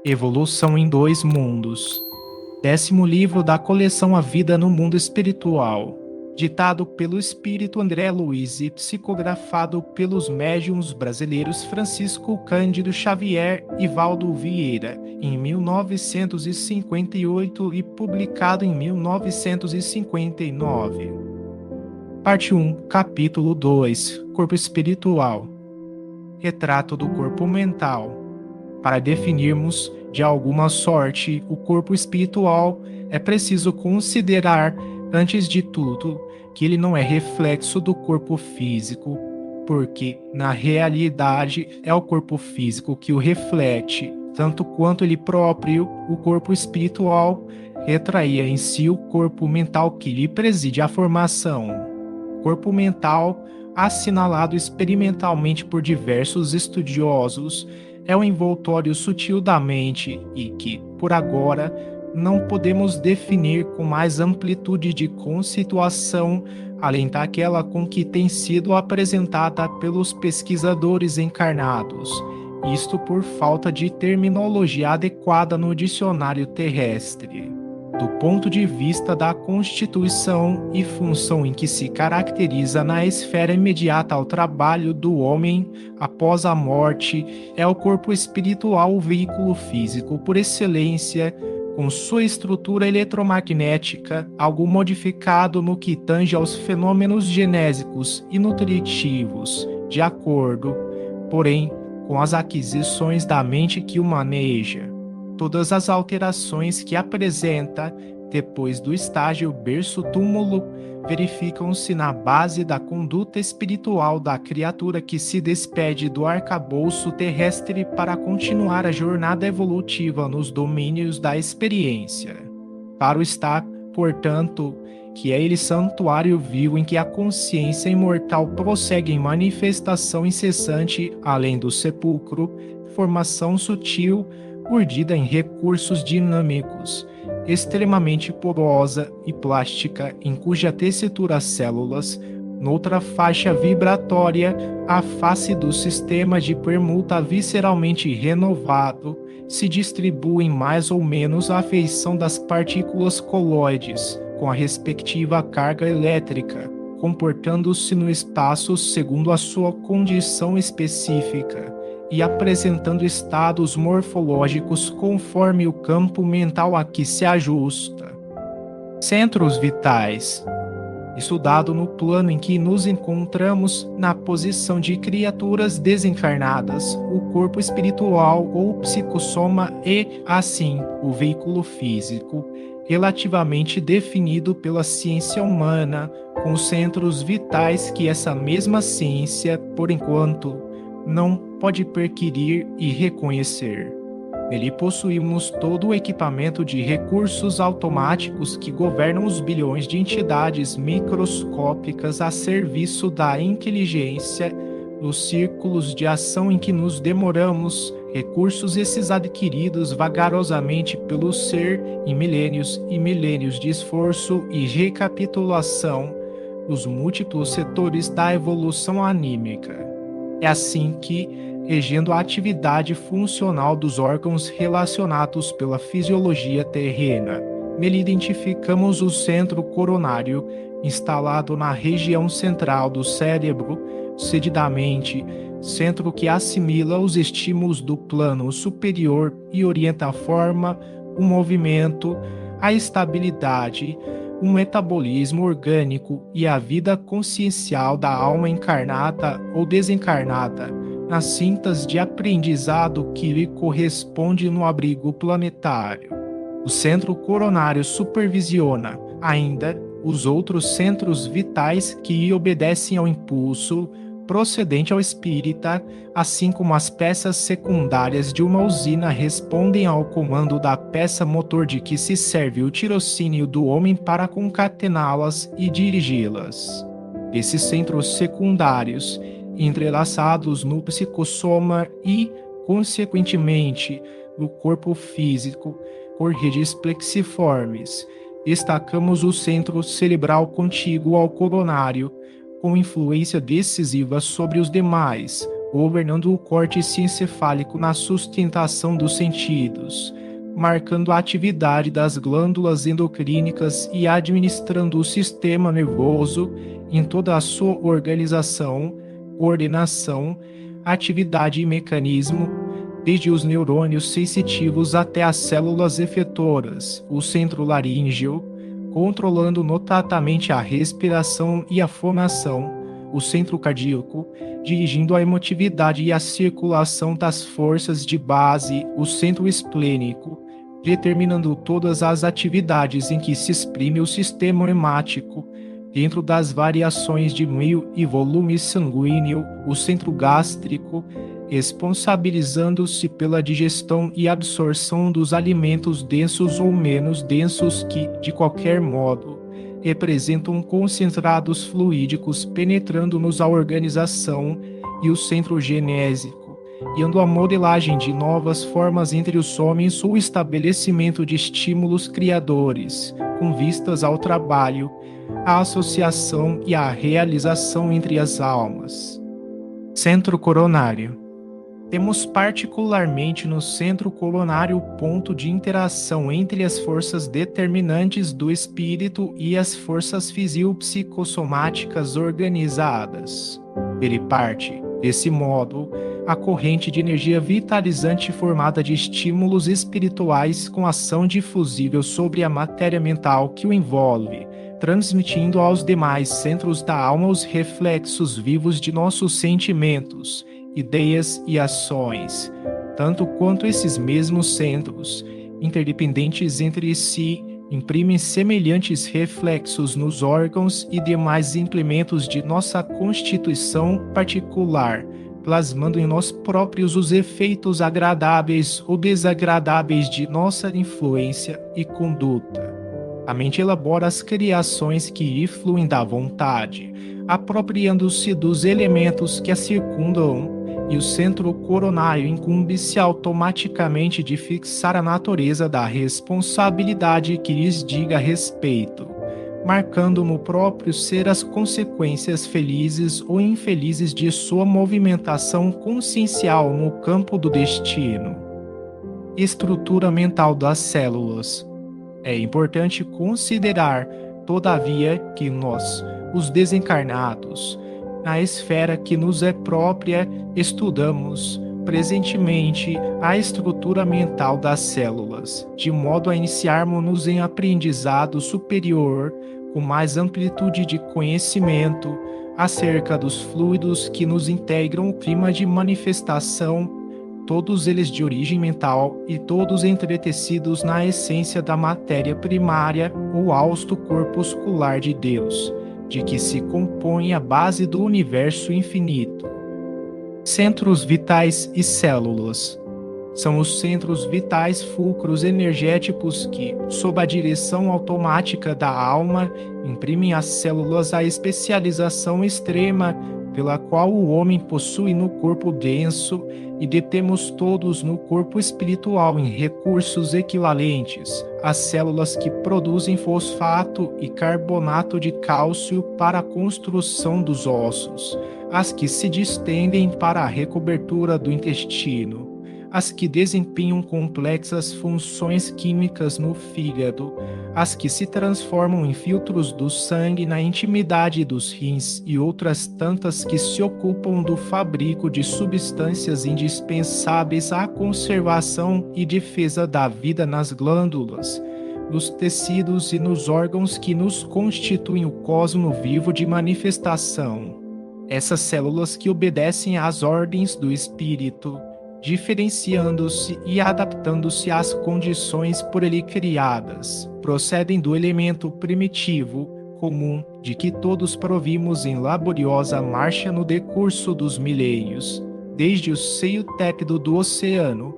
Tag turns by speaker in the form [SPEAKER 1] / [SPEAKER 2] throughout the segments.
[SPEAKER 1] Evolução em Dois Mundos. 10º livro da coleção A Vida no Mundo Espiritual. Ditado pelo espírito André Luiz e psicografado pelos médiuns brasileiros Francisco Cândido Xavier e Valdo Vieira, em 1958 e publicado em 1959. Parte 1, Capítulo 2, Corpo Espiritual. Retrato do corpo mental. Para definirmos, de alguma sorte, o corpo espiritual, é preciso considerar, antes de tudo, que ele não é reflexo do corpo físico, porque, na realidade, é o corpo físico que o reflete, tanto quanto ele próprio, o corpo espiritual, retraía em si o corpo mental que lhe preside a formação. Corpo mental, assinalado experimentalmente por diversos estudiosos, é o envoltório sutil da mente e que, por agora, não podemos definir com mais amplitude de conceituação além daquela com que tem sido apresentada pelos pesquisadores encarnados, isto por falta de terminologia adequada no dicionário terrestre. Do ponto de vista da constituição e função em que se caracteriza na esfera imediata ao trabalho do homem após a morte, é o corpo espiritual o veículo físico por excelência, com sua estrutura eletromagnética, algo modificado no que tange aos fenômenos genésicos e nutritivos, de acordo, porém, com as aquisições da mente que o maneja. Todas as alterações que apresenta, depois do estágio berço-túmulo, verificam-se na base da conduta espiritual da criatura que se despede do arcabouço terrestre para continuar a jornada evolutiva nos domínios da experiência. Para o estar, portanto, que é ele santuário vivo em que a consciência imortal prossegue em manifestação incessante além do sepulcro, formação sutil, urdida em recursos dinâmicos, extremamente porosa e plástica, em cuja tessitura as células, noutra faixa vibratória, a face do sistema de permuta visceralmente renovado, se distribuem mais ou menos à feição das partículas coloides, com a respectiva carga elétrica, comportando-se no espaço segundo a sua condição específica, e apresentando estados morfológicos conforme o campo mental a que se ajusta. Centros vitais. Estudado no plano em que nos encontramos, na posição de criaturas desencarnadas, o corpo espiritual ou psicossoma é, assim, o veículo físico, relativamente definido pela ciência humana, com os centros vitais que essa mesma ciência, por enquanto, não pode perquirir e reconhecer. Nele possuímos todo o equipamento de recursos automáticos que governam os bilhões de entidades microscópicas a serviço da inteligência, nos círculos de ação em que nos demoramos, recursos esses adquiridos vagarosamente pelo ser em milênios e milênios de esforço e recapitulação nos múltiplos setores da evolução anímica. É assim que, regendo a atividade funcional dos órgãos relacionados pela fisiologia terrena, nele identificamos o centro coronário, instalado na região central do cérebro, cedidamente, centro que assimila os estímulos do plano superior e orienta a forma, o movimento, a estabilidade, o metabolismo orgânico e a vida consciencial da alma encarnada ou desencarnada, nas cintas de aprendizado que lhe corresponde no abrigo planetário. O centro coronário supervisiona, ainda, os outros centros vitais que obedecem ao impulso procedente ao espírita, assim como as peças secundárias de uma usina respondem ao comando da peça motor de que se serve o tirocínio do homem para concatená-las e dirigi-las. Esses centros secundários, entrelaçados no psicossoma e, consequentemente, no corpo físico, por redes plexiformes, destacamos o centro cerebral contíguo ao coronário, com influência decisiva sobre os demais, governando o córtex encefálico na sustentação dos sentidos, marcando a atividade das glândulas endocrínicas e administrando o sistema nervoso em toda a sua organização, coordenação, atividade e mecanismo, desde os neurônios sensitivos até as células efetoras, o centro laríngeo, controlando notadamente a respiração e a fonação, o centro cardíaco, dirigindo a emotividade e a circulação das forças de base, o centro esplênico, determinando todas as atividades em que se exprime o sistema hemático, dentro das variações de meio e volume sanguíneo, o centro gástrico, responsabilizando-se pela digestão e absorção dos alimentos densos ou menos densos que, de qualquer modo, representam concentrados fluídicos penetrando-nos a organização e o centro genésico, guiando a modelagem de novas formas entre os homens ou o estabelecimento de estímulos criadores, com vistas ao trabalho, à associação e à realização entre as almas. Centro coronário. Temos particularmente no centro coronário o ponto de interação entre as forças determinantes do espírito e as forças fisiopsicossomáticas organizadas. Ele parte, desse modo, a corrente de energia vitalizante formada de estímulos espirituais com ação difusível sobre a matéria mental que o envolve, transmitindo aos demais centros da alma os reflexos vivos de nossos sentimentos, ideias e ações, tanto quanto esses mesmos centros, interdependentes entre si, imprimem semelhantes reflexos nos órgãos e demais implementos de nossa constituição particular, plasmando em nós próprios os efeitos agradáveis ou desagradáveis de nossa influência e conduta. A mente elabora as criações que lhe fluem da vontade, apropriando-se dos elementos que a circundam, e o centro coronário incumbe-se automaticamente de fixar a natureza da responsabilidade que lhes diga respeito, marcando no próprio ser as consequências felizes ou infelizes de sua movimentação consciencial no campo do destino. Estrutura mental das células. É importante considerar, todavia, que nós, os desencarnados, na esfera que nos é própria, estudamos presentemente a estrutura mental das células, de modo a iniciarmos-nos em aprendizado superior, com mais amplitude de conhecimento, acerca dos fluidos que nos integram o clima de manifestação, todos eles de origem mental e todos entretecidos na essência da matéria primária ou hausto corpuscular de Deus, de que se compõe a base do universo infinito. Centros vitais e células. São os centros vitais fulcros energéticos que, sob a direção automática da alma, imprimem às células a especialização extrema pela qual o homem possui no corpo denso e detemos todos no corpo espiritual em recursos equivalentes, as células que produzem fosfato e carbonato de cálcio para a construção dos ossos, as que se distendem para a recobertura do intestino, as que desempenham complexas funções químicas no fígado, as que se transformam em filtros do sangue na intimidade dos rins e outras tantas que se ocupam do fabrico de substâncias indispensáveis à conservação e defesa da vida nas glândulas, nos tecidos e nos órgãos que nos constituem o cosmo vivo de manifestação. Essas células que obedecem às ordens do espírito, diferenciando-se e adaptando-se às condições por ele criadas, procedem do elemento primitivo, comum, de que todos provimos em laboriosa marcha no decurso dos milênios, desde o seio tépido do oceano,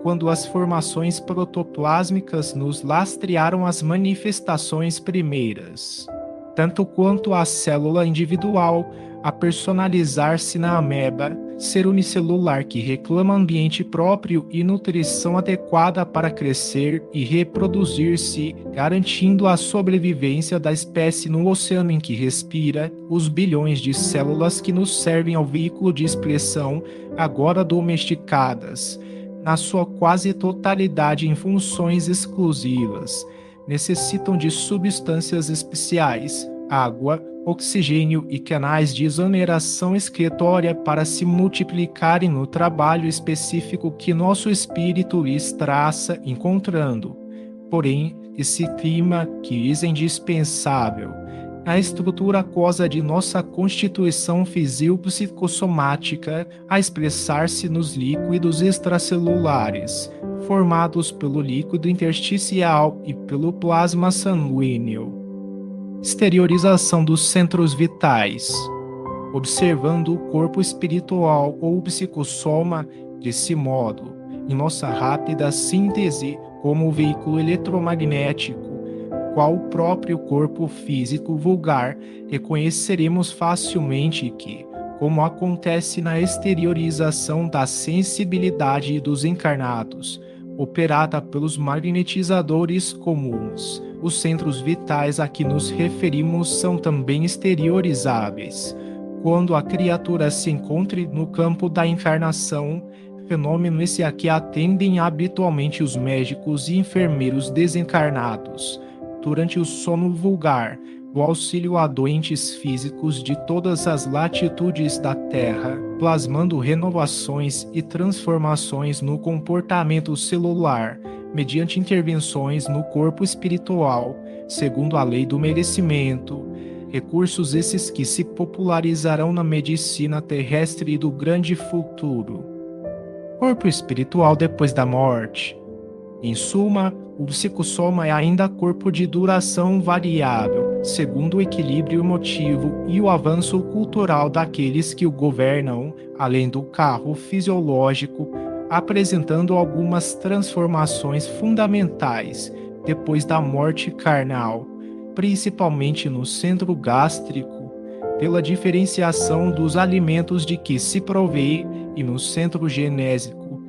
[SPEAKER 1] quando as formações protoplásmicas nos lastrearam as manifestações primeiras. Tanto quanto a célula individual, a personalizar-se na ameba, ser unicelular que reclama ambiente próprio e nutrição adequada para crescer e reproduzir-se, garantindo a sobrevivência da espécie no oceano em que respira, os bilhões de células que nos servem ao veículo de expressão, agora domesticadas, na sua quase totalidade em funções exclusivas, necessitam de substâncias especiais, água, oxigênio e canais de exoneração excretória para se multiplicarem no trabalho específico que nosso espírito lhes traça, encontrando, porém, esse clima que é indispensável, a estrutura aquosa de nossa constituição físico-psicossomática a expressar-se nos líquidos extracelulares, formados pelo líquido intersticial e pelo plasma sanguíneo. Exteriorização dos centros vitais. Observando o corpo espiritual ou psicossoma desse modo, em nossa rápida síntese como o veículo eletromagnético, qual o próprio corpo físico vulgar, reconheceremos facilmente que, como acontece na exteriorização da sensibilidade dos encarnados, operada pelos magnetizadores comuns, os centros vitais a que nos referimos são também exteriorizáveis. Quando a criatura se encontre no campo da encarnação, fenômeno esse a que atendem habitualmente os médicos e enfermeiros desencarnados, durante o sono vulgar, o auxílio a doentes físicos de todas as latitudes da Terra, plasmando renovações e transformações no comportamento celular, mediante intervenções no corpo espiritual, segundo a lei do merecimento, recursos esses que se popularizarão na medicina terrestre do grande futuro. Corpo espiritual depois da morte. Em suma, o psicossoma é ainda corpo de duração variável, segundo o equilíbrio emotivo e o avanço cultural daqueles que o governam, além do carro fisiológico, apresentando algumas transformações fundamentais depois da morte carnal, principalmente no centro gástrico, pela diferenciação dos alimentos de que se provê, e no centro genésico,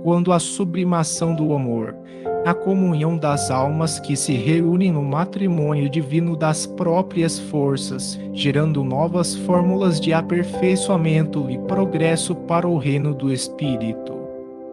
[SPEAKER 1] quando a sublimação do amor, a comunhão das almas que se reúnem no matrimônio divino das próprias forças, gerando novas fórmulas de aperfeiçoamento e progresso para o reino do espírito.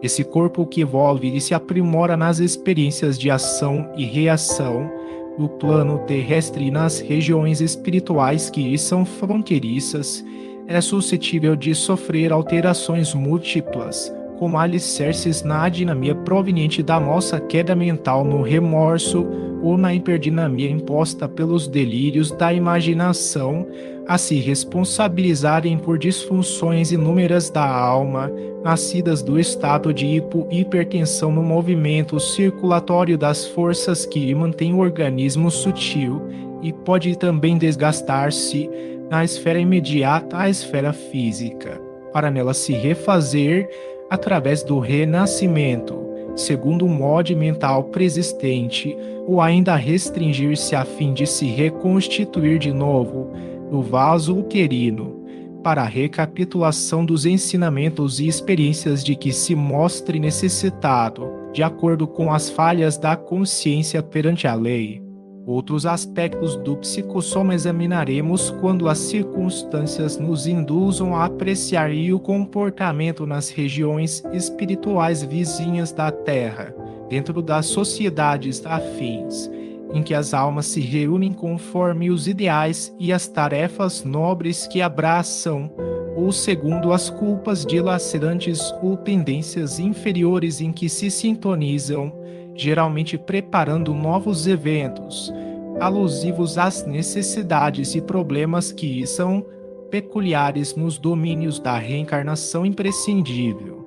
[SPEAKER 1] Esse corpo que evolve e se aprimora nas experiências de ação e reação, no plano terrestre e nas regiões espirituais que lhe são fronteiriças, é suscetível de sofrer alterações múltiplas, como alicerces na dinamia proveniente da nossa queda mental no remorso ou na hiperdinamia imposta pelos delírios da imaginação, a se responsabilizarem por disfunções inúmeras da alma, nascidas do estado de hipertensão no movimento circulatório das forças que mantém o organismo sutil e pode também desgastar-se na esfera imediata à esfera física, para nela se refazer através do renascimento, segundo o molde mental preexistente, ou ainda restringir-se a fim de se reconstituir de novo no vaso uterino, para a recapitulação dos ensinamentos e experiências de que se mostre necessitado, de acordo com as falhas da consciência perante a lei. Outros aspectos do psicossoma examinaremos quando as circunstâncias nos induzam a apreciar o comportamento nas regiões espirituais vizinhas da Terra, dentro das sociedades afins, em que as almas se reúnem conforme os ideais e as tarefas nobres que abraçam, ou segundo as culpas dilacerantes ou tendências inferiores em que se sintonizam, geralmente preparando novos eventos, alusivos às necessidades e problemas que são peculiares nos domínios da reencarnação imprescindível.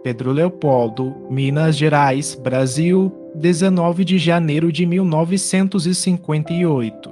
[SPEAKER 1] Pedro Leopoldo, Minas Gerais, Brasil, 19 de janeiro de 1958.